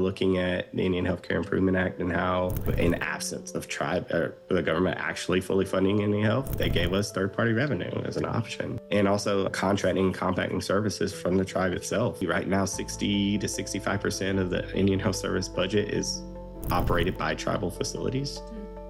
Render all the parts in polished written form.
looking at the Indian Healthcare Improvement Act and how, in absence of the government actually fully funding Indian health, they gave us third-party revenue as an option. And also contracting and compacting services from the tribe itself. Right now, 60 to 65% of the Indian Health Service budget is operated by tribal facilities.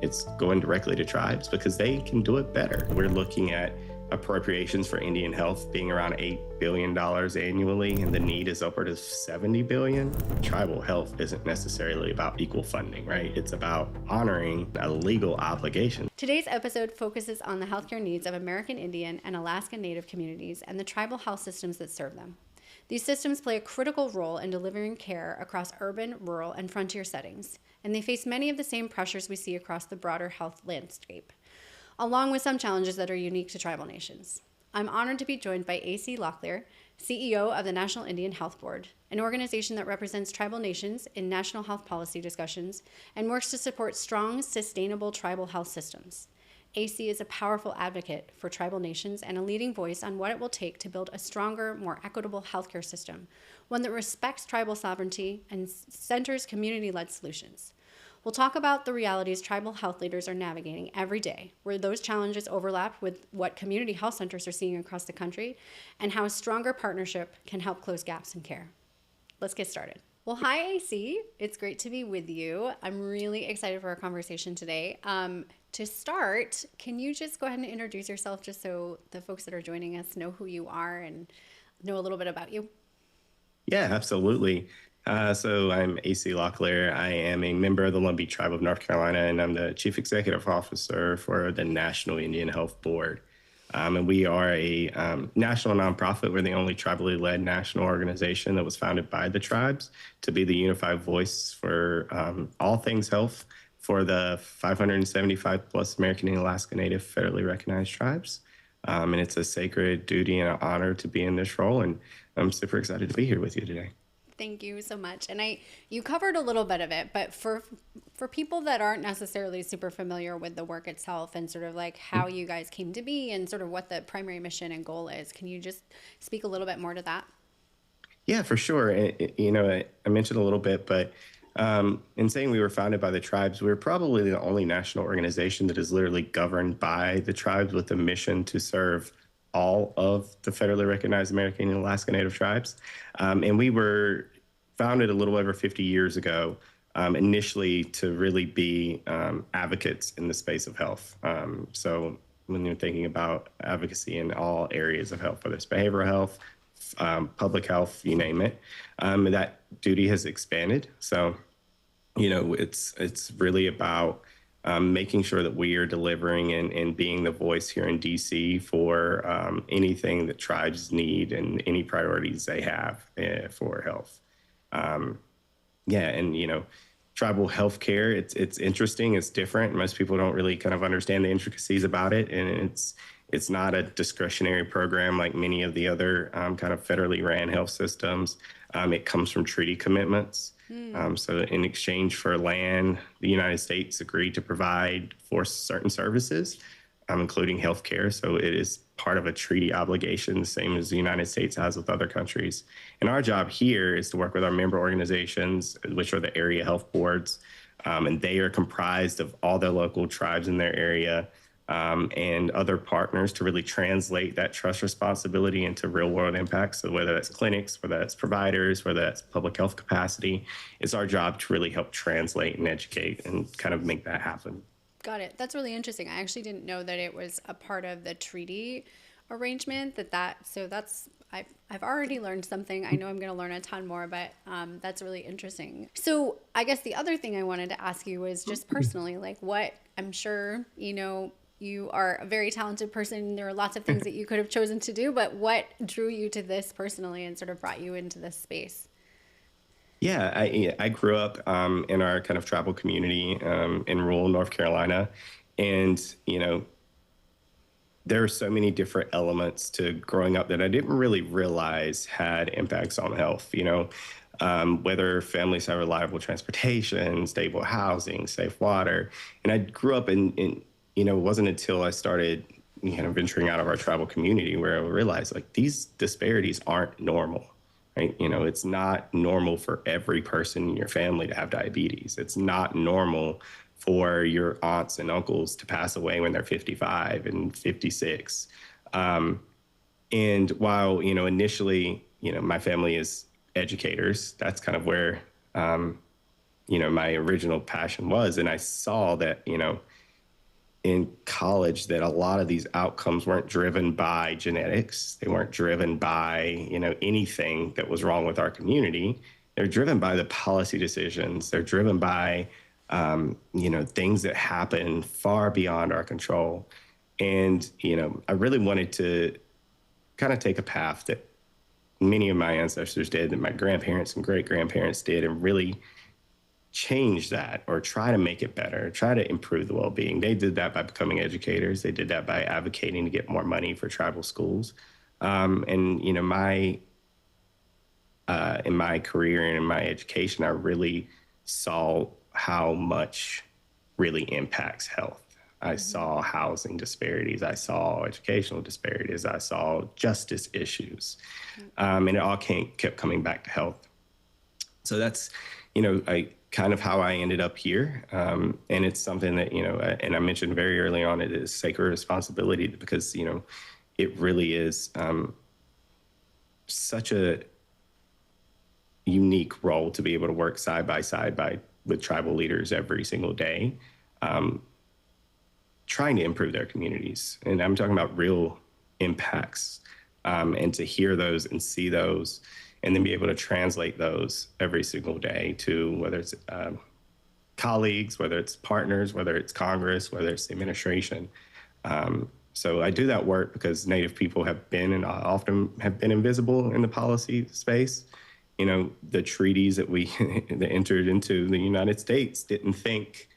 It's going directly to tribes because they can do it better. We're looking at appropriations for Indian health being around $8 billion annually, and the need is upward of $70 billion. Tribal health isn't necessarily about equal funding, right? It's about honoring a legal obligation. Today's episode focuses on the healthcare needs of American Indian and Alaska Native communities and the tribal health systems that serve them. These systems play a critical role in delivering care across urban, rural, and frontier settings, and they face many of the same pressures we see across the broader health landscape, along with some challenges that are unique to tribal nations. I'm honored to be joined by A.C. Locklear, CEO of the National Indian Health Board, an organization that represents tribal nations in national health policy discussions and works to support strong, sustainable tribal health systems. AC is a powerful advocate for tribal nations and a leading voice on what it will take to build a stronger, more equitable healthcare system, one that respects tribal sovereignty and centers community-led solutions. We'll talk about the realities tribal health leaders are navigating every day, where those challenges overlap with what community health centers are seeing across the country, and how a stronger partnership can help close gaps in care. Let's get started. Well, hi, AC. It's great to be with you. I'm really excited for our conversation today. To start, can you just go ahead and introduce yourself just so the folks that are joining us know who you are and know a little bit about you? Yeah, absolutely. So I'm AC Locklear. I am a member of the Lumbee Tribe of North Carolina, and I'm the Chief Executive Officer for the National Indian Health Board. And we are a national nonprofit. We're the only tribally led national organization that was founded by the tribes to be the unified voice for all things health for the 575 plus American and Alaska Native federally recognized tribes. And it's a sacred duty and an honor to be in this role. And I'm super excited to be here with you today. Thank you so much. And you covered a little bit of it, but for people that aren't necessarily super familiar with the work itself and sort of like how you guys came to be and sort of what the primary mission and goal is, can you just speak a little bit more to that? Yeah, for sure. I mentioned a little bit, but in saying we were founded by the tribes, we're probably the only national organization that is literally governed by the tribes with a mission to serve all of the federally recognized American and Alaska Native tribes. And we were founded a little over 50 years ago, initially to really be advocates in the space of health. So when you're thinking about advocacy in all areas of health, whether it's behavioral health, public health, you name it, that duty has expanded. So, it's really about making sure that we are delivering and being the voice here in DC for anything that tribes need and any priorities they have for health. Tribal healthcare, it's interesting, it's different. Most people don't really kind of understand the intricacies about it. And it's not a discretionary program like many of the other kind of federally ran health systems. It comes from treaty commitments. So in exchange for land, the United States agreed to provide for certain services, including healthcare. So it is part of a treaty obligation, the same as the United States has with other countries. And our job here is to work with our member organizations, which are the area health boards. And they are comprised of all the local tribes in their area and other partners to really translate that trust responsibility into real world impacts. So whether that's clinics, whether that's providers, whether that's public health capacity, it's our job to really help translate and educate and kind of make that happen. Got it. That's really interesting. I actually didn't know that it was a part of the treaty arrangement I've already learned something. I know I'm going to learn a ton more, but that's really interesting. So I guess the other thing I wanted to ask you was just personally, like what I'm sure, you are a very talented person. There are lots of things that you could have chosen to do, but what drew you to this personally and sort of brought you into this space? Yeah, I grew up in our kind of tribal community in rural North Carolina. And, there are so many different elements to growing up that I didn't really realize had impacts on health, whether families have reliable transportation, stable housing, safe water. And I grew up in it wasn't until I started venturing out of our tribal community where I realized like these disparities aren't normal. right? It's not normal for every person in your family to have diabetes. It's not normal for your aunts and uncles to pass away when they're 55 and 56. And while, initially, my family is educators, that's kind of where, my original passion was. And I saw that, in college that a lot of these outcomes weren't driven by genetics. They weren't driven by, anything that was wrong with our community. They're driven by the policy decisions. They're driven by, things that happen far beyond our control. And, I really wanted to kind of take a path that many of my ancestors did, that my grandparents and great grandparents did, and really change that or try to make it better, try to improve the well-being. They did that by becoming educators. They did that by advocating to get more money for tribal schools. And, my in my career and in my education, I really saw how much really impacts health. I saw housing disparities. I saw educational disparities. I saw justice issues. And it all kept coming back to health. So that's, I kind of how I ended up here. And it's something that, and I mentioned very early on, it is sacred responsibility because, it really is such a unique role to be able to work side by side with tribal leaders every single day, trying to improve their communities. And I'm talking about real impacts, and to hear those and see those, and then be able to translate those every single day to whether it's colleagues, whether it's partners, whether it's Congress, whether it's the administration. So I do that work because Native people have been and often have been invisible in the policy space. The treaties that we that entered into the United States didn't think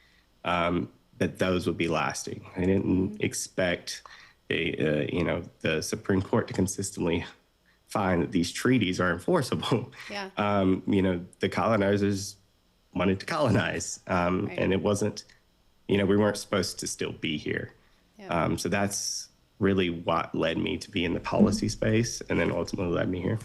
that those would be lasting. They didn't expect the Supreme Court to consistently find that these treaties are enforceable. Yeah. The colonizers wanted to colonize, Right. and it wasn't, we weren't supposed to still be here. Yeah. So that's really what led me to be in the policy space, and then ultimately led me here.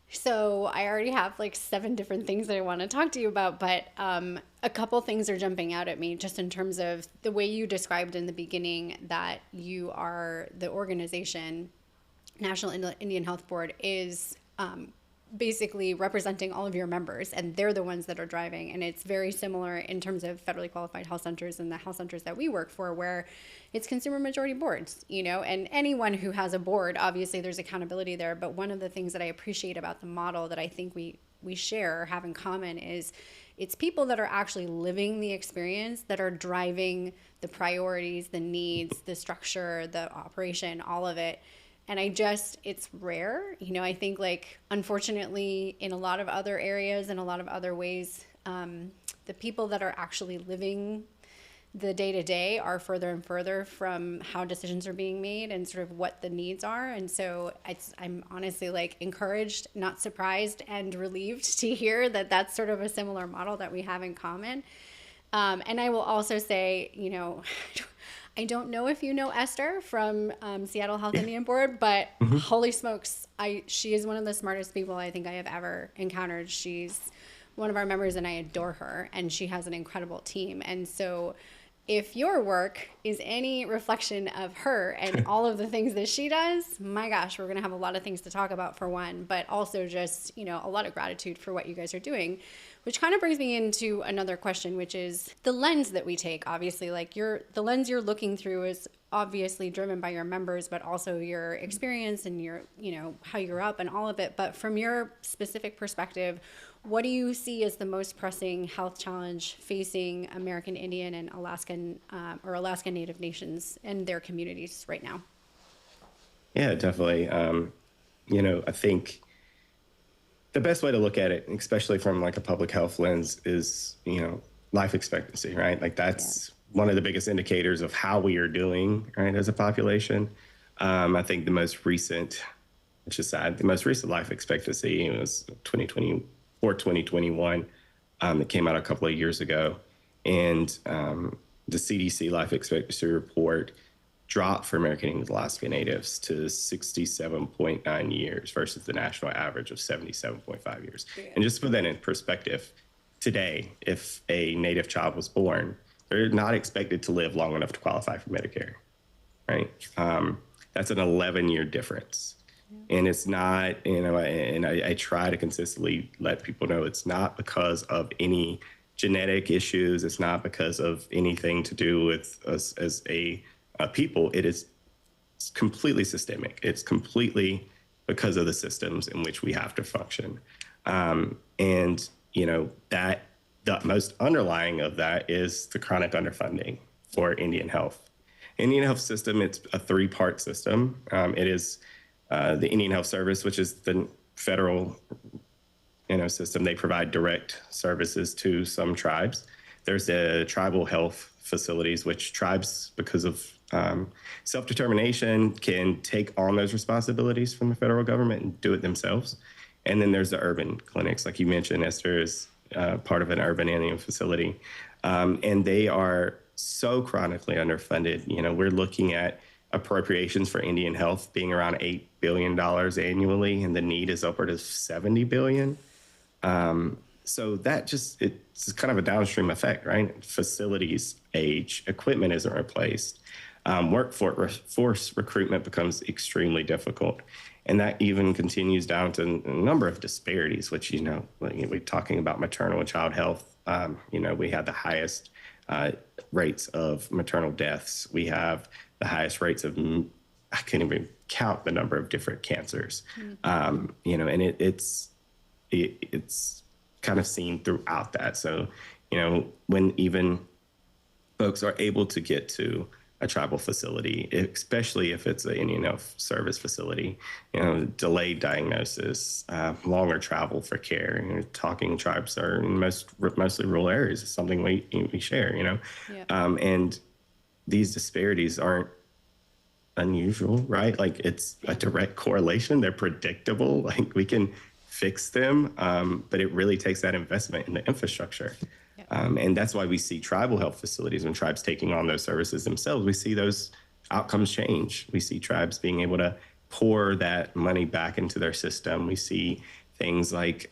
So I already have like 7 different things that I want to talk to you about, but a couple things are jumping out at me just in terms of the way you described in the beginning that you are the organization, National Indian Health Board, is basically representing all of your members, and they're the ones that are driving. And it's very similar in terms of federally qualified health centers and the health centers that we work for, where it's consumer majority boards, and anyone who has a board, obviously there's accountability there. But one of the things that I appreciate about the model that I think we share or have in common is it's people that are actually living the experience that are driving the priorities, the needs, the structure, the operation, all of it. And it's rare. I think, like, unfortunately, in a lot of other areas and a lot of other ways, the people that are actually living the day-to-day are further and further from how decisions are being made and sort of what the needs are. And so I'm honestly, like, encouraged, not surprised, and relieved to hear that that's sort of a similar model that we have in common. And I will also say, I don't know if you know Esther from Seattle Health Indian Board, but holy smokes, she is one of the smartest people I think I have ever encountered. She's one of our members and I adore her, and she has an incredible team. And so if your work is any reflection of her and all of the things that she does, my gosh, we're going to have a lot of things to talk about, for one, but also just, a lot of gratitude for what you guys are doing. Which kind of brings me into another question, which is the lens that we take. Obviously, like the lens you're looking through is obviously driven by your members, but also your experience and your, how you grew up and all of it. But from your specific perspective, what do you see as the most pressing health challenge facing American Indian and Alaskan or Alaska Native nations and their communities right now? Yeah, definitely. I think the best way to look at it, especially from like a public health lens, is, life expectancy, right? Like that's one of the biggest indicators of how we are doing, right, as a population. I think the most recent life expectancy was 2020 or 2021. It came out a couple of years ago. And the CDC life expectancy report dropped for American Indian Alaska Natives to 67.9 years versus the national average of 77.5 years. Yeah. And just to put that in perspective, today, if a Native child was born, they're not expected to live long enough to qualify for Medicare, right? That's an 11-year difference. And it's not, and I try to consistently let people know it's not because of any genetic issues. It's not because of anything to do with us as a people. It's completely systemic. It's completely because of the systems in which we have to function. And, that the most underlying of that is the chronic underfunding for Indian health. Indian health system, it's a 3-part system. It is the Indian Health Service, which is the federal system. They provide direct services to some tribes. There's the tribal health facilities, which tribes, because of self-determination, can take on those responsibilities from the federal government and do it themselves. And then there's the urban clinics, like you mentioned. Esther is part of an urban Indian facility, and they are so chronically underfunded. We're looking at appropriations for Indian health being around $8 billion annually, and the need is upward of $70 billion. So that it's kind of a downstream effect, right? Facilities age, equipment isn't replaced. Workforce recruitment becomes extremely difficult. And that even continues down to a number of disparities, which, we're talking about maternal and child health. We have the highest rates of maternal deaths. We have the highest rates of, I can't even count the number of different cancers. And it's kind of seen throughout that. So, when even folks are able to get to a tribal facility, especially if it's an Indian Health Service facility, delayed diagnosis, longer travel for care. Talking tribes are in mostly rural areas. It's something we share, Yeah. And these disparities aren't unusual, right? Like, it's a direct correlation. They're predictable. Like, we can fix them, but it really takes that investment in the infrastructure. And that's why we see tribal health facilities, when tribes taking on those services themselves, we see those outcomes change. We see tribes being able to pour that money back into their system. We see things like,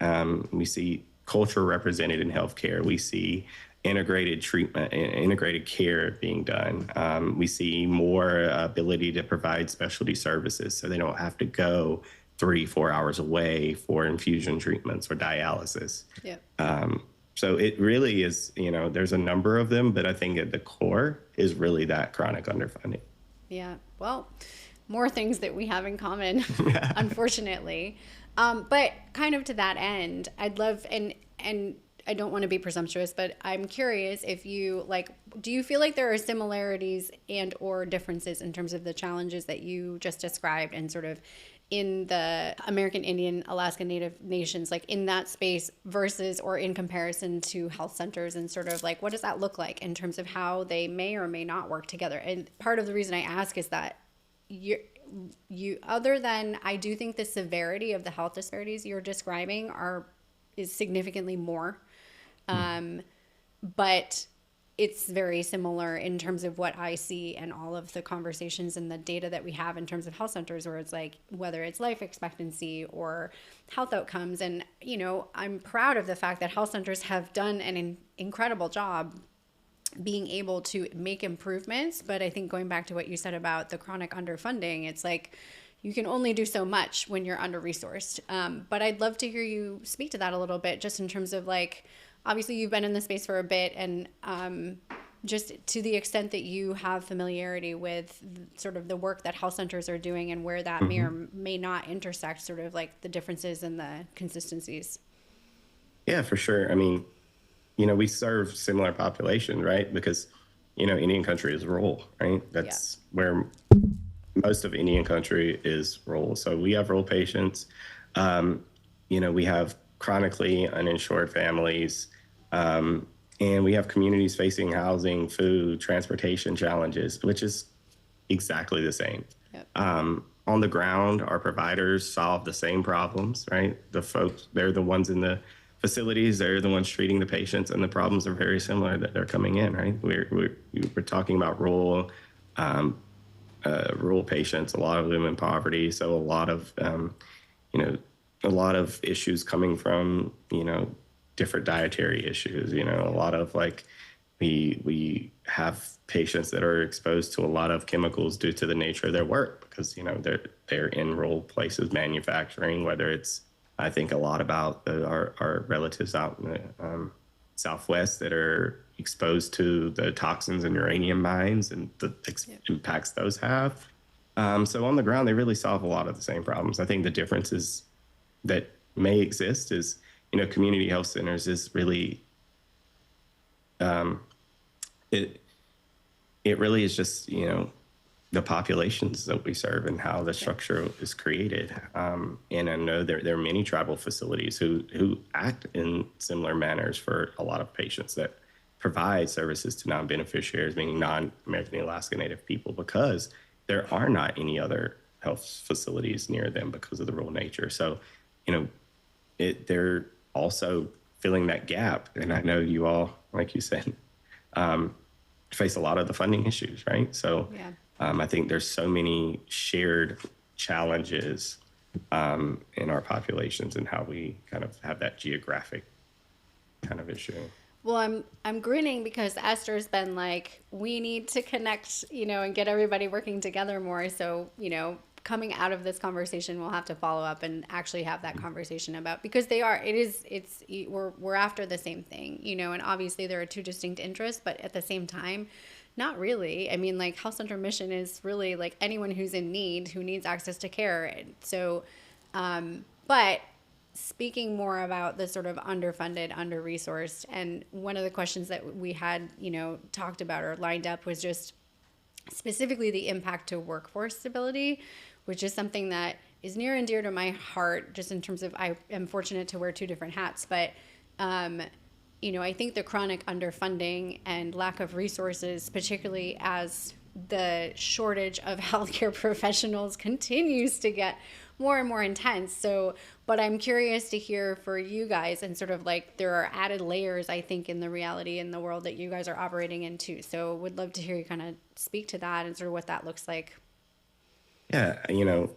we see culture represented in healthcare. We see integrated treatment, integrated care being done. We see more ability to provide specialty services, so they don't have to go 3-4 hours away for infusion treatments or dialysis. Yeah. So it really is, there's a number of them, but I think at the core is really that chronic underfunding. Yeah. Well, more things that we have in common, unfortunately. But kind of to that end, I'd love, and I don't want to be presumptuous, but I'm curious if you do you feel like there are similarities and or differences in terms of the challenges that you just described and sort of in the American Indian, Alaska Native nations, like in that space versus or in comparison to health centers, and sort of what does that look like in terms of how they may or may not work together? And part of the reason I ask is that you other than, I do think the severity of the health disparities you're describing is significantly more. But it's very similar in terms of what I see and all of the conversations and the data that we have in terms of health centers, where it's whether it's life expectancy or health outcomes. And, I'm proud of the fact that health centers have done an incredible job being able to make improvements. But I think going back to what you said about the chronic underfunding, it's you can only do so much when you're under-resourced. But I'd love to hear you speak to that a little bit, just in terms of obviously you've been in the space for a bit, and just to the extent that you have familiarity with sort of the work that health centers are doing and where that may or may not intersect, sort of the differences and the consistencies. Yeah, for sure. I mean, we serve similar population, right? Because, Indian country is rural, right? That's where most of Indian country is rural. So we have rural patients. We have chronically uninsured families, and we have communities facing housing, food, transportation challenges, which is exactly the same. Yep. On the ground, our providers solve the same problems, right? The folks, they're the ones in the facilities, they're the ones treating the patients, and the problems are very similar that they're coming in, right? We're talking about rural rural patients, a lot of them in poverty. So a lot of, you know, a lot of issues coming from, different dietary issues, a lot of like, we have patients that are exposed to a lot of chemicals due to the nature of their work because, they're in rural places manufacturing, whether it's, I think a lot about our relatives out in the Southwest that are exposed to the toxins and uranium mines and the impacts those have. So on the ground, they really solve a lot of the same problems. I think the differences that may exist is, community health centers is really, it really is just, the populations that we serve and how the structure is created. And I know there are many tribal facilities who act in similar manners for a lot of patients that provide services to non-beneficiaries, meaning non-American Alaska Native people, because there are not any other health facilities near them because of the rural nature. So, they're also filling that gap. And I know you all, like you said, face a lot of the funding issues, right? So I think there's so many shared challenges in our populations and how we kind of have that geographic kind of issue. Well, I'm grinning because Esther's been like, we need to connect, and get everybody working together more. So, coming out of this conversation, we'll have to follow up and actually have that conversation about, because we're after the same thing, and obviously there are two distinct interests, but at the same time, not really. I mean, like, Health Center mission is really like anyone who's in need, who needs access to care. And so, but speaking more about the sort of underfunded, under-resourced, and one of the questions that we had, talked about or lined up was just specifically the impact to workforce stability, which is something that is near and dear to my heart, just in terms of, I am fortunate to wear two different hats, but I think the chronic underfunding and lack of resources, particularly as the shortage of healthcare professionals continues to get more and more intense. So, but I'm curious to hear for you guys, and sort of like there are added layers, I think, in the reality in the world that you guys are operating in too. So would love to hear you kind of speak to that and sort of what that looks like. Yeah,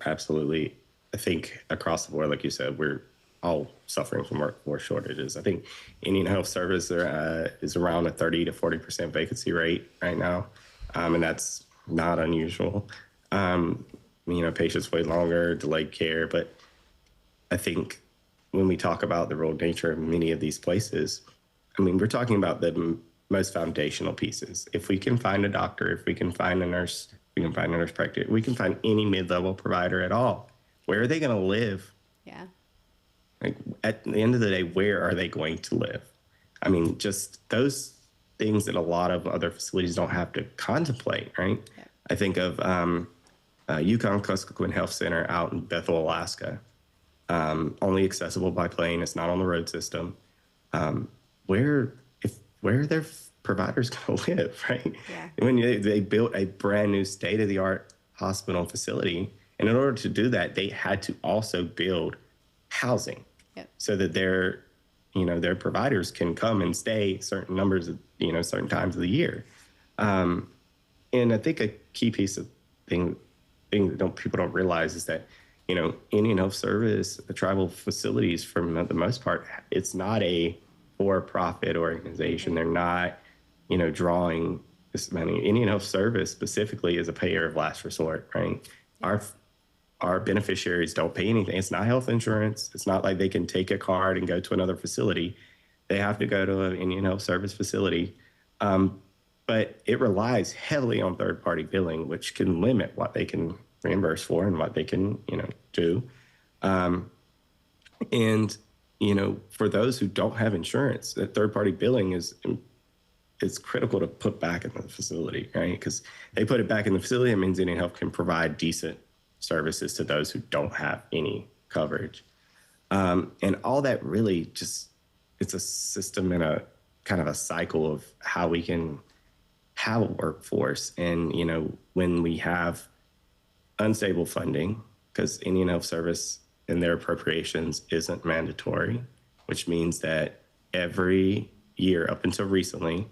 absolutely. I think across the board, like you said, we're all suffering from workforce shortages. I think Indian Health Service is around a 30 to 40% vacancy rate right now, and that's not unusual. Patients wait longer, delayed care, but I think when we talk about the rural nature of many of these places, we're talking about the most foundational pieces. If we can find a doctor, if we can find a nurse, we can find a nurse practitioner, we can find any mid-level provider at all. Where are they going to live? Yeah. Like, at the end of the day, where are they going to live? Just those things that a lot of other facilities don't have to contemplate, right? Yeah. I think of Yukon-Kuskokwim Health Center out in Bethel, Alaska, only accessible by plane. It's not on the road system. Where are their providers going to live, right? Yeah. When they built a brand new state-of-the-art hospital facility, and in order to do that, they had to also build housing. Yep. So that their providers can come and stay certain numbers of, certain times of the year. And I think a key piece of thing that people don't realize is that, Indian Health Service, the tribal facilities, for the most part, it's not a for-profit organization. They're not, drawing this money. Indian Health Service specifically is a payer of last resort, right? Our beneficiaries don't pay anything. It's not health insurance. It's not like they can take a card and go to another facility. They have to go to an Indian Health Service facility. But it relies heavily on third-party billing, which can limit what they can reimburse for and what they can, do. And for those who don't have insurance, that third-party billing is critical to put back in the facility, right? Because they put it back in the facility, it means Indian Health can provide decent services to those who don't have any coverage. And all that really just, it's a system and a kind of a cycle of how we can have a workforce. And, when we have unstable funding, because Indian Health Service and their appropriations isn't mandatory, which means that every year up until recently,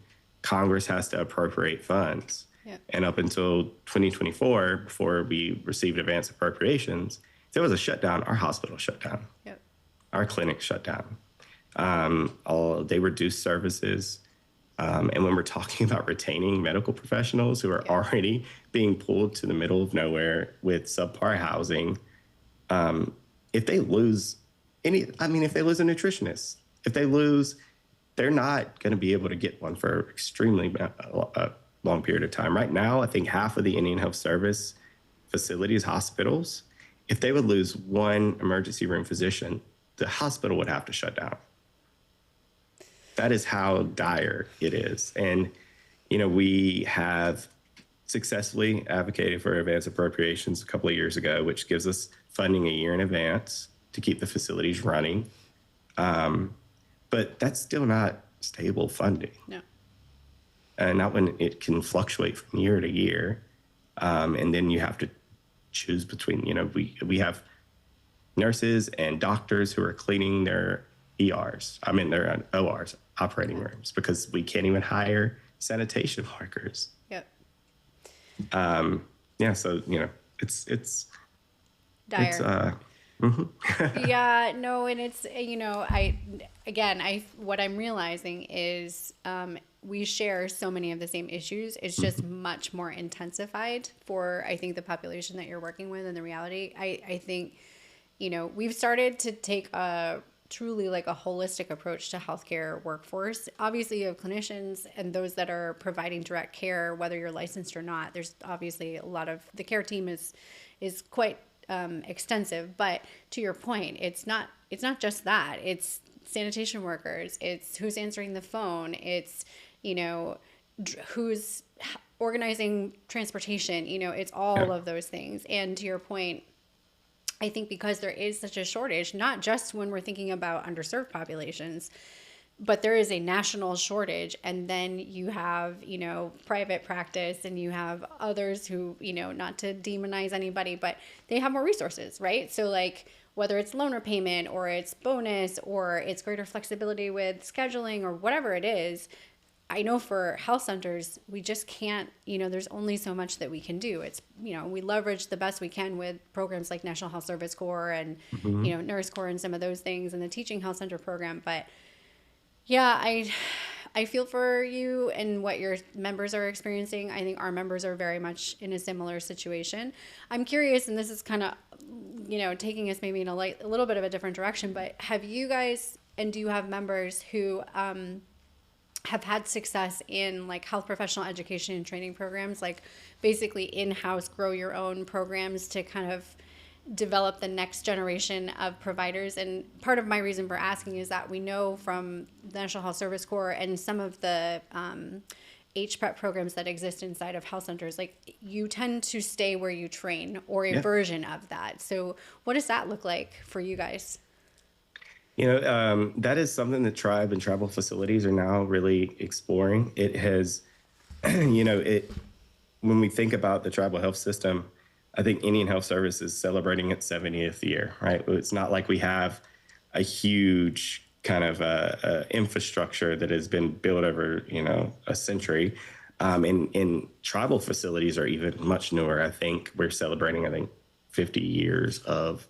Congress has to appropriate funds. Yep. And up until 2024, before we received advance appropriations, there was a shutdown. Our hospital shut down. Yep. Our clinic shut down. They reduced services. And when we're talking about retaining medical professionals who are already being pulled to the middle of nowhere with subpar housing, if they lose if they lose a nutritionist, they're not going to be able to get one for extremely long period of time. Right now, I think half of the Indian Health Service facilities, hospitals, if they would lose one emergency room physician, the hospital would have to shut down. That is how dire it is. And, we have successfully advocated for advance appropriations a couple of years ago, which gives us funding a year in advance to keep the facilities running. But that's still not stable funding. No. Not when it can fluctuate from year to year. And then you have to choose between, we have nurses and doctors who are cleaning their their ORs, operating rooms, because we can't even hire sanitation workers. Yep. So, it's dire. It's, Yeah, no, and it's, what I'm realizing is we share so many of the same issues. It's just much more intensified for, I think, the population that you're working with and the reality. I think, we've started to take truly like a holistic approach to healthcare workforce. Obviously, you have clinicians and those that are providing direct care, whether you're licensed or not. There's obviously a lot of, the care team is quite extensive, but to your point, it's not just that. It's sanitation workers, it's who's answering the phone, it's who's organizing transportation, it's all of those things. And to your point, I think because there is such a shortage, not just when we're thinking about underserved populations, but there is a national shortage. And then you have, private practice, and you have others who, not to demonize anybody, but they have more resources, right? So like whether it's loan repayment or it's bonus or it's greater flexibility with scheduling or whatever it is, I know for health centers, we just can't, there's only so much that we can do. It's, we leverage the best we can with programs like National Health Service Corps and, Nurse Corps and some of those things and the Teaching Health Center program. But yeah, I feel for you and what your members are experiencing. I think our members are very much in a similar situation. I'm curious, and this is kind of, taking us maybe in a little bit of a different direction, but have you guys, and do you have members who, have had success in like health professional education and training programs, like basically in-house grow your own programs to kind of develop the next generation of providers? And part of my reason for asking is that we know from the National Health Service Corps and some of the HPREP programs that exist inside of health centers, like you tend to stay where you train or a version of that. So what does that look like for you guys? That is something that tribe and tribal facilities are now really exploring. It has, when we think about the tribal health system, I think Indian Health Service is celebrating its 70th year, right? It's not like we have a huge kind of infrastructure that has been built over, a century. And tribal facilities are even much newer. I think we're celebrating, 50 years of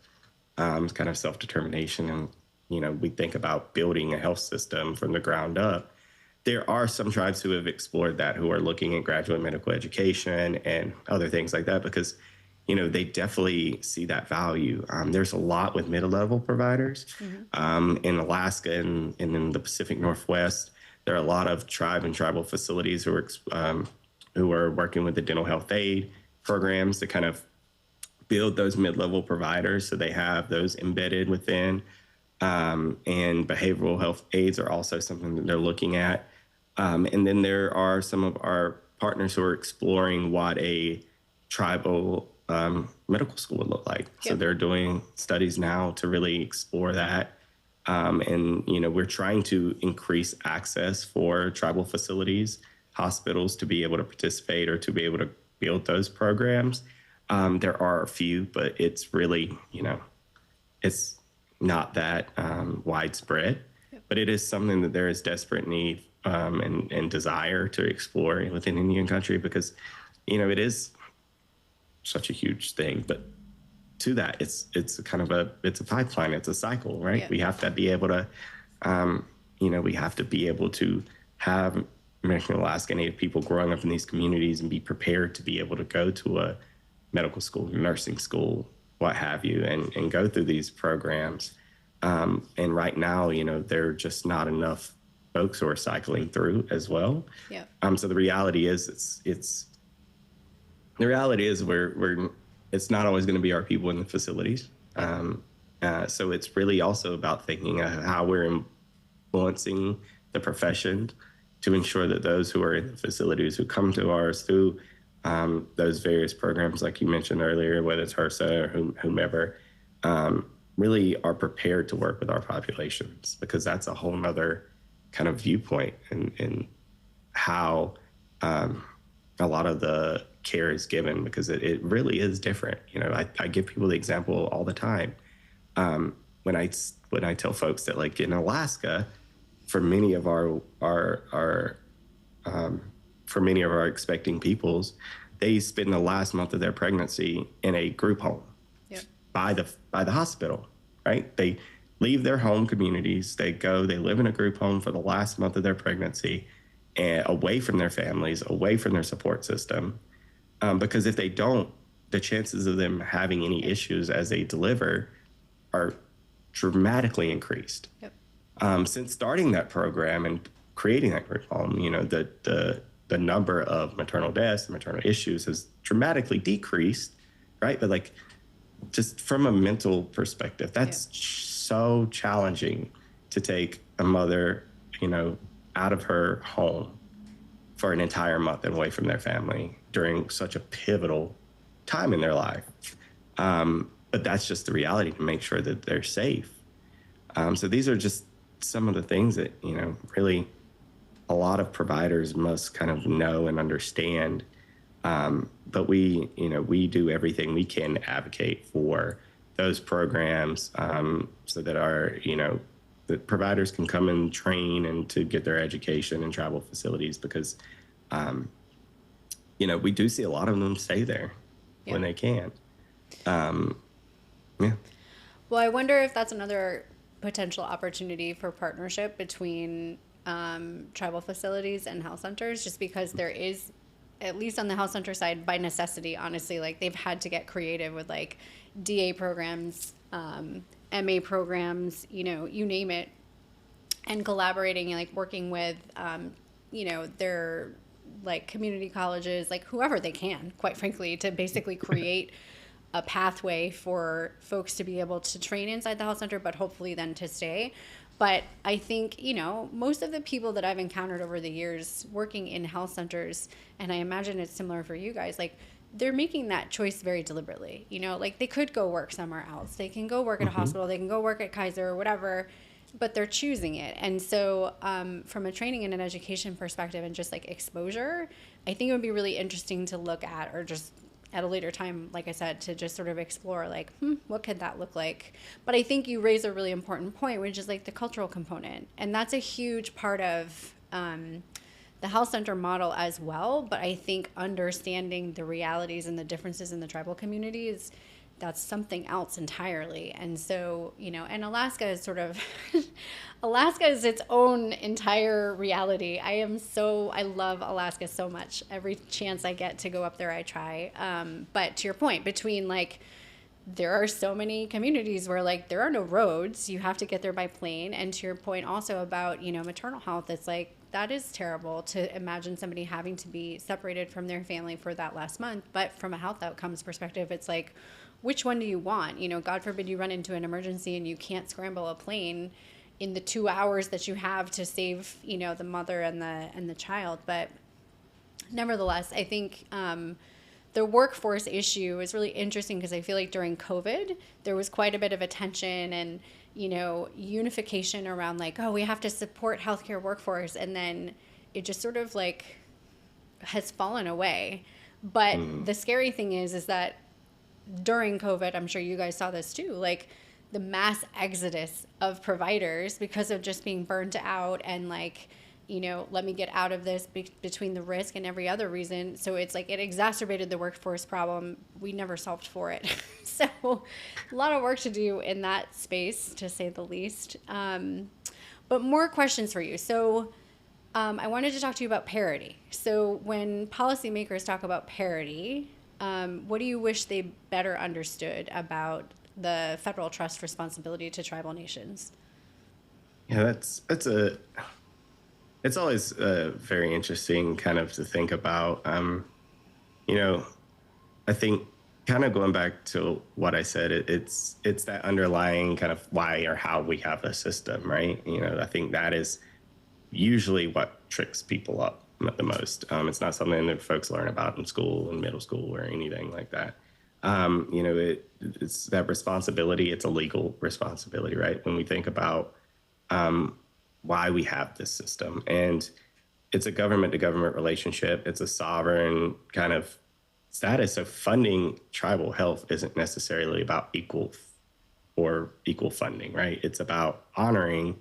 kind of self-determination. And, we think about building a health system from the ground up. There are some tribes who have explored that, who are looking at graduate medical education and other things like that, because they definitely see that value. There's a lot with middle-level providers. In Alaska and in the Pacific Northwest. There are a lot of tribe and tribal facilities who are working with the dental health aid programs to kind of build those mid-level providers, so they have those embedded within. And behavioral health aides are also something that they're looking at. And then there are some of our partners who are exploring what a tribal medical school would look like. So they're doing studies now to really explore that. And, we're trying to increase access for tribal facilities, hospitals to be able to participate or to be able to build those programs. There are a few, but it's really, it's not that widespread, but it is something that there is desperate need and desire to explore within Indian country, because it is such a huge thing, but to that, it's kind of it's a pipeline, it's a cycle, right? Yeah. We have to be able to, we have to be able to have American Alaska Native people growing up in these communities and be prepared to be able to go to a medical school, nursing school, what have you, and go through these programs. And right now, there are just not enough folks who are cycling through as well. Yeah. So the reality is, the reality is it's not always going to be our people in the facilities. So it's really also about thinking of how we're influencing the profession to ensure that those who are in the facilities who come to ours through those various programs, like you mentioned earlier, whether it's HRSA or whomever, really are prepared to work with our populations, because that's a whole nother kind of viewpoint in how a lot of the care is given, because it really is different. I give people the example all the time. When I tell folks that, like, in Alaska, for many of our expecting peoples, they spend the last month of their pregnancy in a group home. Yep. by the hospital, right? They leave their home communities, they live in a group home for the last month of their pregnancy, and away from their families, away from their support system. Because if they don't, the chances of them having any issues as they deliver are dramatically increased. Yep. Since starting that program and creating that group home, the number of maternal deaths and maternal issues has dramatically decreased, right? But, like, just from a mental perspective, that's so challenging to take a mother, out of her home for an entire month and away from their family during such a pivotal time in their life. But that's just the reality, to make sure that they're safe. So these are just some of the things that, really a lot of providers must kind of know and understand. But we do everything we can to advocate for those programs, so that the providers can come and train and to get their education in tribal facilities, because, we do see a lot of them stay there when they can. Well, I wonder if that's another potential opportunity for partnership between tribal facilities and health centers, just because there is, at least on the health center side, by necessity, honestly, like, they've had to get creative with, like, DA programs, MA programs, you name it, and collaborating and, like, working with, their, like, community colleges, like, whoever they can, quite frankly, to basically create a pathway for folks to be able to train inside the health center, but hopefully then to stay. But I think, most of the people that I've encountered over the years working in health centers, and I imagine it's similar for you guys, like, they're making that choice very deliberately. Like, they could go work somewhere else. They can go work at a hospital. They can go work at Kaiser or whatever, but they're choosing it. And so from a training and an education perspective and just, like, exposure, I think it would be really interesting to look at, or just at a later time, like I said, to just sort of explore, like, what could that look like? But I think you raise a really important point, which is, like, the cultural component. And that's a huge part of the health center model as well. But I think understanding the realities and the differences in the tribal communities, that's something else entirely. And so, and Alaska is sort of, Alaska is its own entire reality. I love Alaska so much. Every chance I get to go up there, I try. But to your point, between, like, there are so many communities where, like, there are no roads. You have to get there by plane. And to your point also about, maternal health, it's like, that is terrible to imagine somebody having to be separated from their family for that last month. But from a health outcomes perspective, it's like, which one do you want? God forbid you run into an emergency and you can't scramble a plane in the 2 hours that you have to save, the mother and the child. But nevertheless, I think the workforce issue is really interesting, because I feel like during COVID, there was quite a bit of attention and, unification around, like, oh, we have to support healthcare workforce. And then it just sort of, like, has fallen away. But the scary thing is that during COVID, I'm sure you guys saw this too, like, the mass exodus of providers because of just being burnt out and, like, let me get out of this between the risk and every other reason. So it's like it exacerbated the workforce problem. We never solved for it. So a lot of work to do in that space, to say the least. But more questions for you. So I wanted to talk to you about parity. So when policymakers talk about parity, what do you wish they better understood about the federal trust responsibility to tribal nations? Yeah, it's always very interesting kind of to think about. You know, I think kind of going back to what I said, it's that underlying kind of why or how we have a system, right? I think that is usually what tricks people up the most. It's not something that folks learn about in school, in middle school, or anything like that. It's that responsibility. It's a legal responsibility, right? When we think about why we have this system, and it's a government to government relationship. It's a sovereign kind of status. So funding tribal health isn't necessarily about equal funding, right? It's about honoring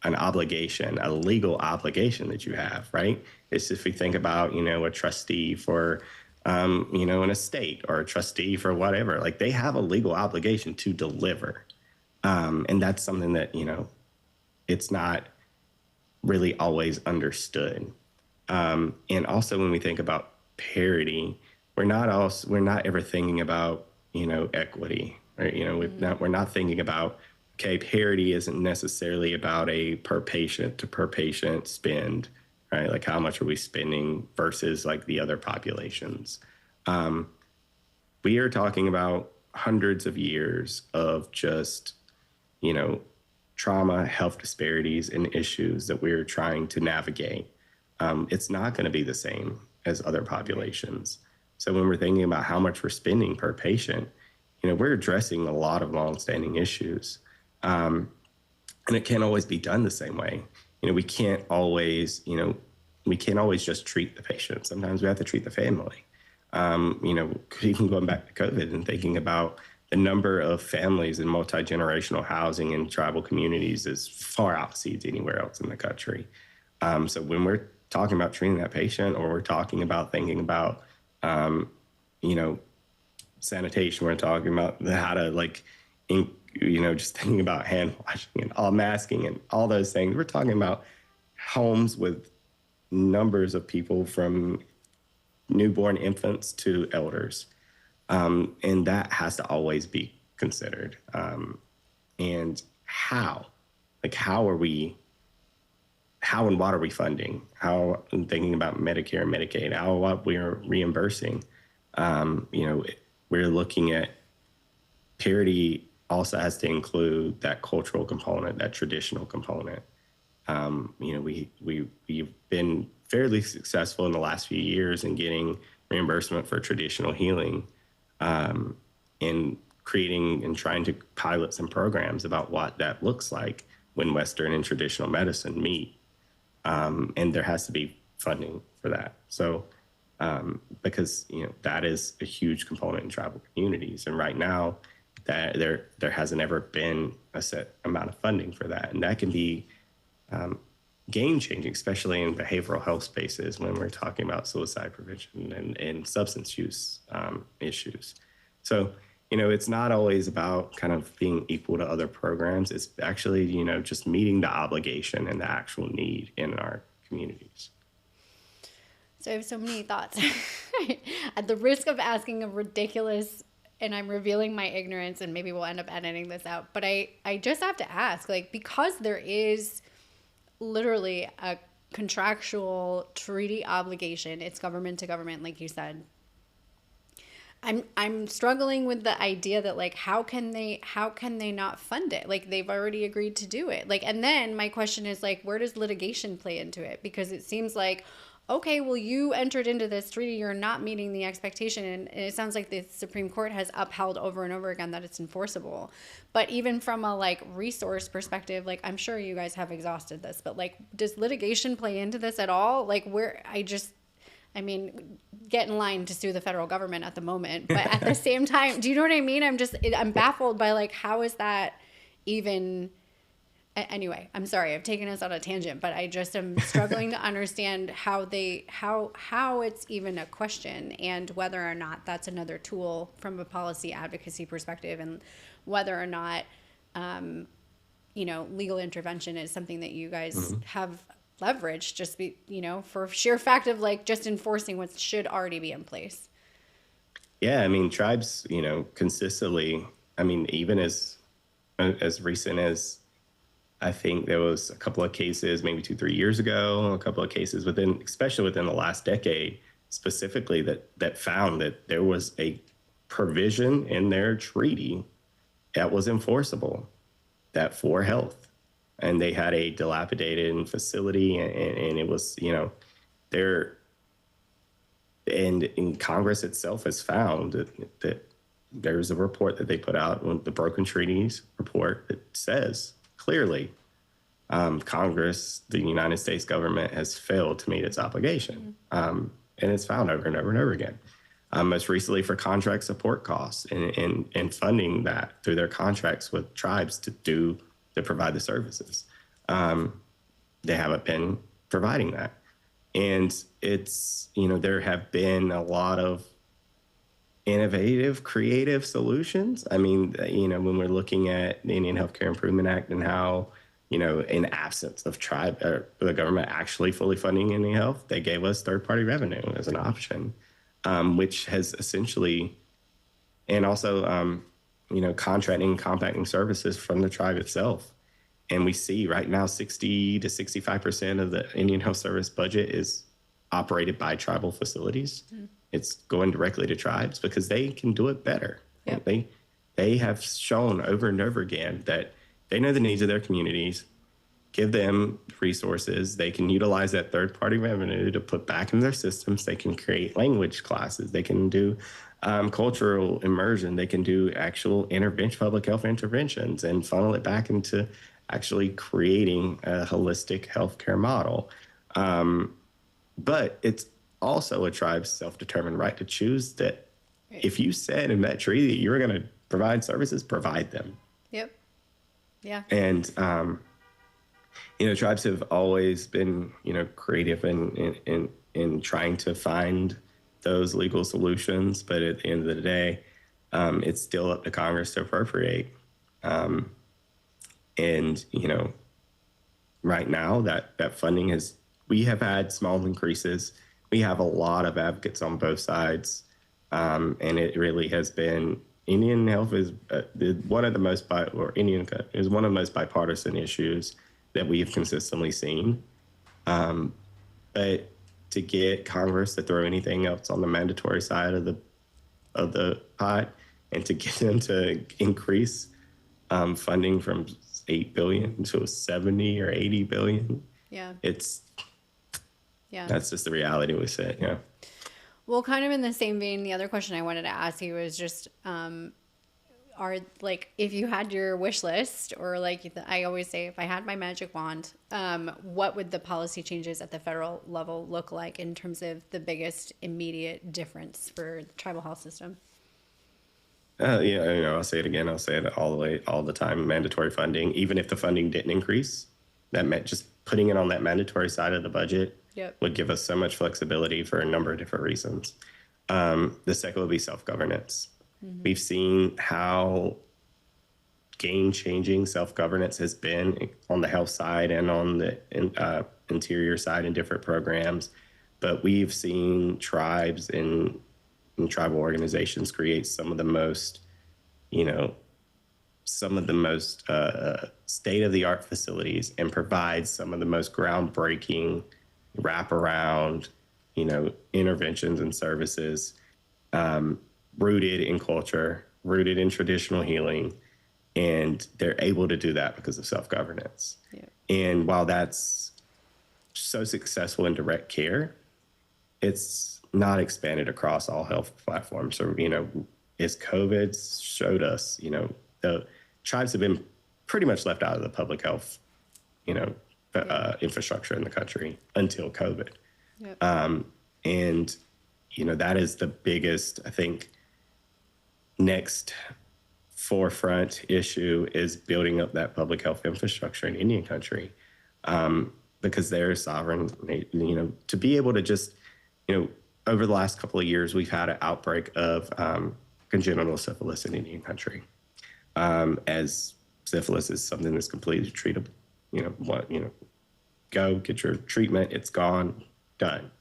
an obligation, a legal obligation that you have, right? It's if we think about, a trustee for, an estate, or a trustee for whatever, like they have a legal obligation to deliver. And that's something that, it's not really always understood. And also when we think about parity, we're not ever thinking about, equity, right? We're not thinking about, okay, parity isn't necessarily about a per patient to per patient spend, right? Like how much are we spending versus like the other populations. We are talking about hundreds of years of just, trauma, health disparities, and issues that we're trying to navigate. It's not going to be the same as other populations. So when we're thinking about how much we're spending per patient, we're addressing a lot of longstanding issues. And it can't always be done the same way. We can't always just treat the patient. Sometimes we have to treat the family. Even going back to COVID and thinking about the number of families in multi-generational housing in tribal communities is far exceeds anywhere else in the country. So when we're talking about treating that patient, or we're talking about thinking about, sanitation, we're talking about how to just thinking about hand washing and all masking and all those things. We're talking about homes with numbers of people from newborn infants to elders. And that has to always be considered. And how and what are we funding? How, I'm thinking about Medicare and Medicaid, what we're reimbursing. We're looking at parity also has to include that cultural component, that traditional component. We've been fairly successful in the last few years in getting reimbursement for traditional healing, in creating and trying to pilot some programs about what that looks like when Western and traditional medicine meet. And there has to be funding for that. So, because, that is a huge component in tribal communities. And right now, that there hasn't ever been a set amount of funding for that. And that can be game changing, especially in behavioral health spaces when we're talking about suicide prevention and substance use issues. So, it's not always about kind of being equal to other programs. It's actually, just meeting the obligation and the actual need in our communities. So I have so many thoughts. At the risk of asking a ridiculous, and I'm revealing my ignorance, and maybe we'll end up editing this out, but I just have to ask, because there is literally a contractual treaty obligation, it's government to government, like you said. I'm struggling with the idea that how can they not fund it? They've already agreed to do it. And then my question is where does litigation play into it? Because it seems like, okay, well, you entered into this treaty, you're not meeting the expectation, and it sounds like the Supreme Court has upheld over and over again that it's enforceable. But even from a resource perspective, I'm sure you guys have exhausted this, but does litigation play into this at all? Get in line to sue the federal government at the moment, but at the same time, do you know what I mean? I'm baffled by how is that even Anyway, I'm sorry, I've taken us on a tangent, but I just am struggling to understand how it's even a question, and whether or not that's another tool from a policy advocacy perspective, and whether or not, legal intervention is something that you guys have leveraged, just for sheer fact of like just enforcing what should already be in place. Yeah, I mean, tribes, consistently, I mean, even as recent as, I think there was a couple of cases, maybe 2, 3 years ago, a couple of cases especially within the last decade, specifically that found that there was a provision in their treaty that was enforceable, that for health, and they had a dilapidated facility, and it was, there, and in Congress itself has found that there's a report that they put out, the Broken Treaties report, that says clearly, Congress, the United States government, has failed to meet its obligation. And it's found over and over and over again. Most recently for contract support costs and funding that through their contracts with tribes to provide the services. They haven't been providing that. And it's, there have been a lot of innovative, creative solutions. I mean, when we're looking at the Indian Healthcare Improvement Act and how, in absence of the government actually fully funding Indian health, they gave us third-party revenue as an option, which has essentially, and also, contracting and compacting services from the tribe itself. And we see right now 60 to 65% of the Indian Health Service budget is operated by tribal facilities. It's going directly to tribes because they can do it better. Yep. They have shown over and over again that they know the needs of their communities, give them resources. They can utilize that third-party revenue to put back in their systems. They can create language classes. They can do cultural immersion. They can do actual public health interventions and funnel it back into actually creating a holistic healthcare model. But it's also a tribe's self-determined right to choose that. Right. If you said in that treaty that you were going to provide services, provide them. Yep. Yeah. And, tribes have always been, creative in trying to find those legal solutions. But at the end of the day, it's still up to Congress to appropriate. And, right now that funding we have had small increases. We have a lot of advocates on both sides. And it really has been, Indian health is one of the most bipartisan issues that we've consistently seen. But to get Congress to throw anything else on the mandatory side of the pot, and to get them to increase funding from 8 billion to 70 or 80 billion. Yeah. That's just the reality we sit. Yeah. Well, kind of in the same vein, the other question I wanted to ask you was just, if you had your wish list, or I always say, if I had my magic wand, what would the policy changes at the federal level look like in terms of the biggest immediate difference for the tribal health system? I'll say it again. I'll say it all the time. Mandatory funding, even if the funding didn't increase, that meant just putting it on that mandatory side of the budget. Yep. Would give us so much flexibility for a number of different reasons. The second would be self-governance. Mm-hmm. We've seen how game-changing self-governance has been on the health side and on the interior side in different programs. But we've seen tribes and tribal organizations create some of the most state-of-the-art facilities and provide some of the most groundbreaking wraparound, interventions and services, rooted in culture, rooted in traditional healing. And they're able to do that because of self-governance. Yeah. And while that's so successful in direct care, it's not expanded across all health platforms. So, as COVID showed us, the tribes have been pretty much left out of the public health, infrastructure in the country until COVID. Yep. And, that is the biggest, I think, next forefront issue is building up that public health infrastructure in Indian country, because they're sovereign, to be able to just, over the last couple of years, we've had an outbreak of congenital syphilis in Indian country, as syphilis is something that's completely treatable. Go get your treatment, it's gone, done.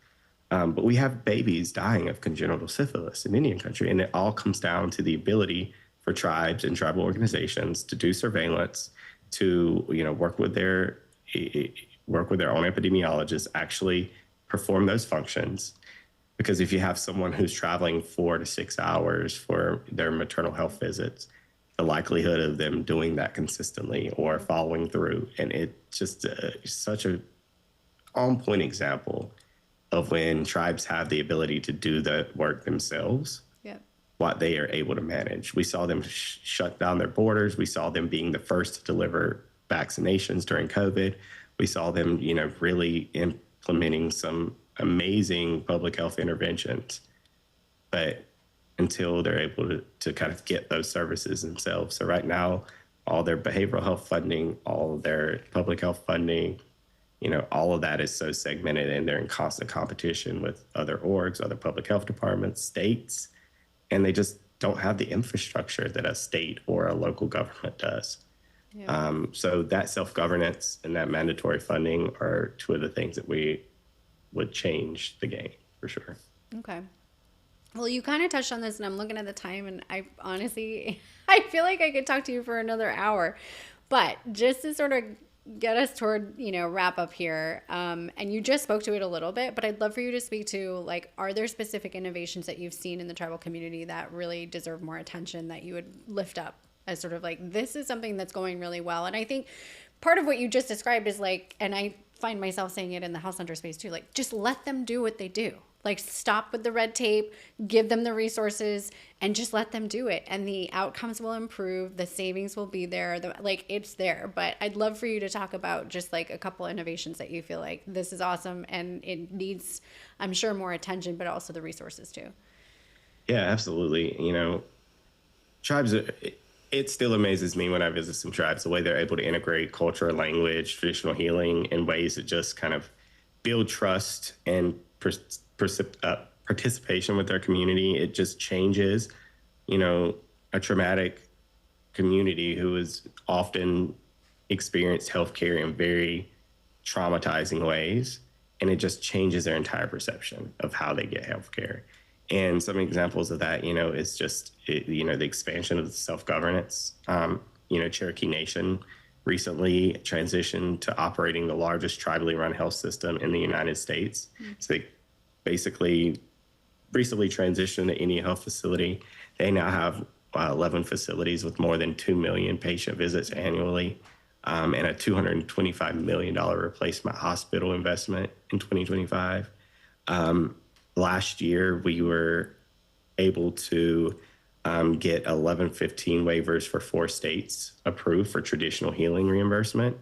But we have babies dying of congenital syphilis in Indian country, and it all comes down to the ability for tribes and tribal organizations to do surveillance, to work with their own epidemiologists, actually perform those functions. Because if you have someone who's traveling 4 to 6 hours for their maternal health visits, the likelihood of them doing that consistently or following through, and it's just such a on-point example of when tribes have the ability to do the work themselves, what they are able to manage. We saw them shut down their borders. We saw them being the first to deliver vaccinations during COVID. We saw them, really implementing some amazing public health interventions. But until they're able to kind of get those services themselves. So right now, all their behavioral health funding, all of their public health funding, all of that is so segmented, and they're in constant competition with other orgs, other public health departments, states, and they just don't have the infrastructure that a state or a local government does. So that self-governance and that mandatory funding are two of the things that we would change the game for sure. Okay. Well, you kind of touched on this, and I'm looking at the time, and I honestly, I feel like I could talk to you for another hour. But just to sort of get us toward, wrap up here, and you just spoke to it a little bit, but I'd love for you to speak to, are there specific innovations that you've seen in the tribal community that really deserve more attention that you would lift up as sort of this is something that's going really well? And I think part of what you just described is and I find myself saying it in the health center space too, just let them do what they do. Stop with the red tape, give them the resources, and just let them do it. And the outcomes will improve. The savings will be there. It's there. But I'd love for you to talk about just a couple innovations that you feel like this is awesome and it needs, I'm sure, more attention, but also the resources too. Yeah, absolutely. Tribes, it still amazes me when I visit some tribes, the way they're able to integrate culture, language, traditional healing in ways that just kind of build trust and participation with their community. It just changes, a traumatic community who has often experienced healthcare in very traumatizing ways, and it just changes their entire perception of how they get healthcare. And some examples of that, is just, the expansion of the self-governance. Cherokee Nation recently transitioned to operating the largest tribally run health system in the United States. So they basically recently transitioned to Indian Health Facility. They now have 11 facilities with more than 2 million patient visits annually, and a $225 million replacement hospital investment in 2025. Last year, we were able to get 1115 waivers for 4 states approved for traditional healing reimbursement,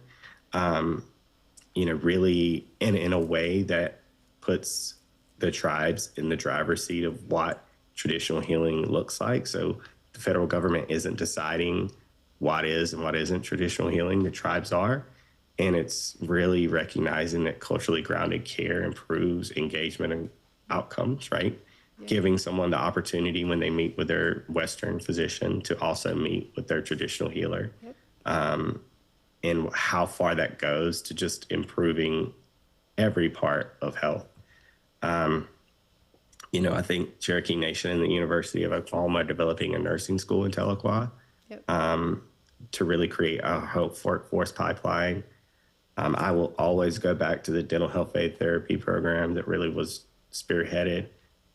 really in a way that puts the tribes in the driver's seat of what traditional healing looks like. So the federal government isn't deciding what is and what isn't traditional healing. The tribes are. And it's really recognizing that culturally grounded care improves engagement and outcomes, right? Yeah. Giving someone the opportunity when they meet with their Western physician to also meet with their traditional healer. Yep. And how far that goes to just improving every part of health. I think Cherokee Nation and the University of Oklahoma are developing a nursing school in Tahlequah, yep, to really create a health workforce pipeline. I will always go back to the dental health aid therapy program that really was spearheaded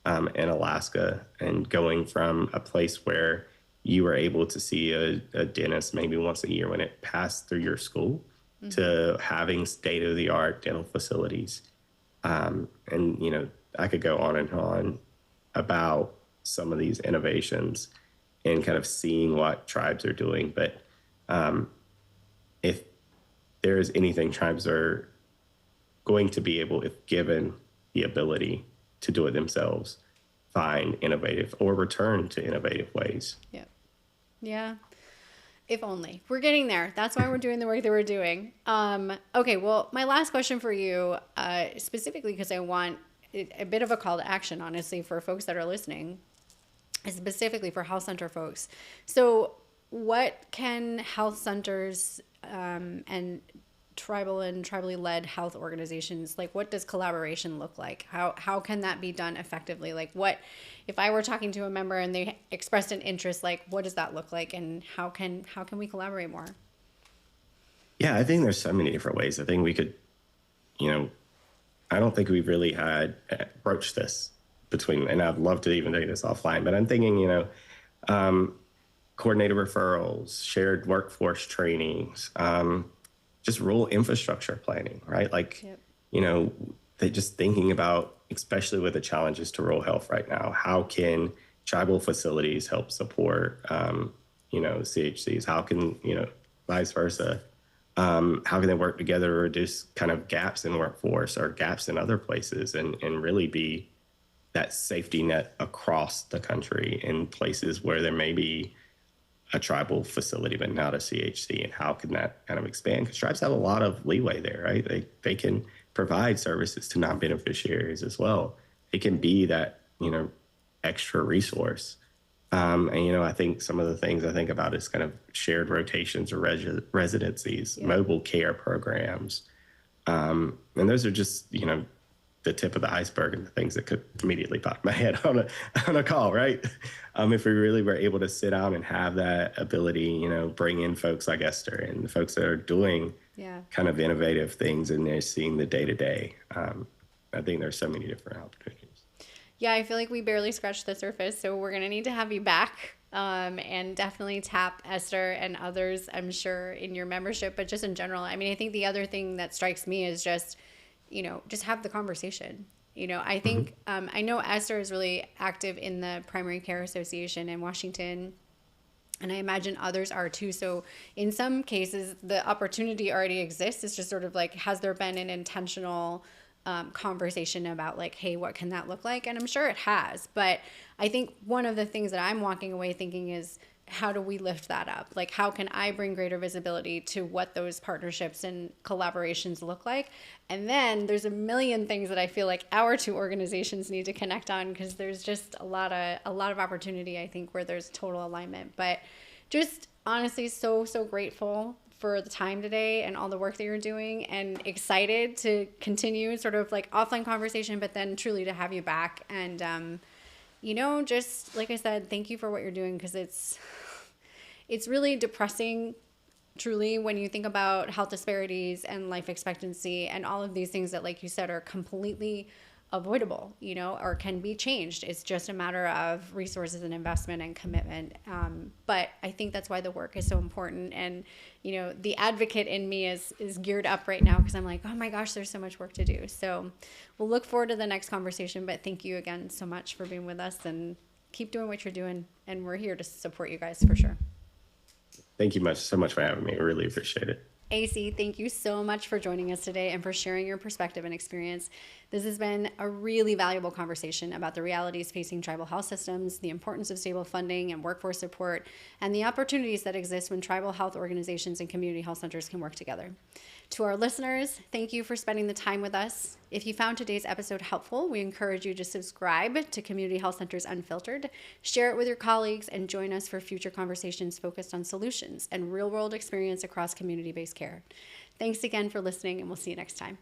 in Alaska, and going from a place where you were able to see a dentist maybe once a year when it passed through your school, mm-hmm, to having state-of-the-art dental facilities. And, I could go on and on about some of these innovations and kind of seeing what tribes are doing. But if there is anything tribes are going to be able, if given the ability to do it themselves, find innovative or return to innovative ways. Yeah. Yeah. If only. We're getting there. That's why we're doing the work that we're doing. Okay, well, my last question for you, specifically because I want a bit of a call to action, honestly, for folks that are listening, specifically for health center folks. So, what can health centers and tribally led health organizations, like, what does collaboration look like? How can that be done effectively? Like, what if I were talking to a member and they expressed an interest, like, what does that look like, and how can we collaborate more? Yeah, I think there's so many different ways. I think we could, you know, I don't think we've really had broached this between, and I'd love to even do this offline, but I'm thinking, coordinated referrals, shared workforce trainings, just rural infrastructure planning, right? Like, Yep. you know, they just thinking about, especially with the challenges to rural health right now, how can tribal facilities help support, CHCs? How can, vice versa? How can they work together to reduce kind of gaps in workforce or gaps in other places and really be that safety net across the country in places where there may be a tribal facility, but not a CHC, and how can that kind of expand? Because tribes have a lot of leeway there, right? They can provide services to non-beneficiaries as well. It can be that, extra resource. I think some of the things I think about is kind of shared rotations or residencies, Yeah. mobile care programs. And those are just, the tip of the iceberg and the things that could immediately pop in my head on a call, right? If we really were able to sit down and have that ability, bring in folks like Esther and the folks that are doing Yeah. kind of innovative things and they're seeing the day to day. I think there's so many different opportunities. Yeah, I feel like we barely scratched the surface, so we're gonna need to have you back, and definitely tap Esther and others, I'm sure, in your membership, but just in general. I mean, I think the other thing that strikes me is just, just have the conversation. I think, I know Esther is really active in the Primary Care Association in Washington, and I imagine others are too. So in some cases, the opportunity already exists. It's just sort of like, has there been an intentional conversation about, like, hey, what can that look like? And I'm sure it has. But I think one of the things that I'm walking away thinking is, how do we lift that up? Like, how can I bring greater visibility to what those partnerships and collaborations look like? And then there's a million things that I feel like our two organizations need to connect on, because there's just a lot of opportunity, I think, where there's total alignment. But just honestly, so grateful for the time today and all the work that you're doing, and excited to continue sort of like offline conversation, but then truly to have you back. And just like I said, thank you for what you're doing, because it's really depressing, truly, when you think about health disparities and life expectancy and all of these things that, like you said, are completely avoidable, or can be changed. It's just a matter of resources and investment and commitment. But I think that's why the work is so important. And, the advocate in me is geared up right now, because I'm like, oh my gosh, there's so much work to do. So we'll look forward to the next conversation. But thank you again so much for being with us, and keep doing what you're doing. And we're here to support you guys for sure. Thank you so much for having me. I really appreciate it. AC, thank you so much for joining us today and for sharing your perspective and experience. This has been a really valuable conversation about the realities facing tribal health systems, the importance of stable funding and workforce support, and the opportunities that exist when tribal health organizations and community health centers can work together. To our listeners, thank you for spending the time with us. If you found today's episode helpful, we encourage you to subscribe to Community Health Centers Unfiltered, share it with your colleagues, and join us for future conversations focused on solutions and real-world experience across community-based care. Thanks again for listening, and we'll see you next time.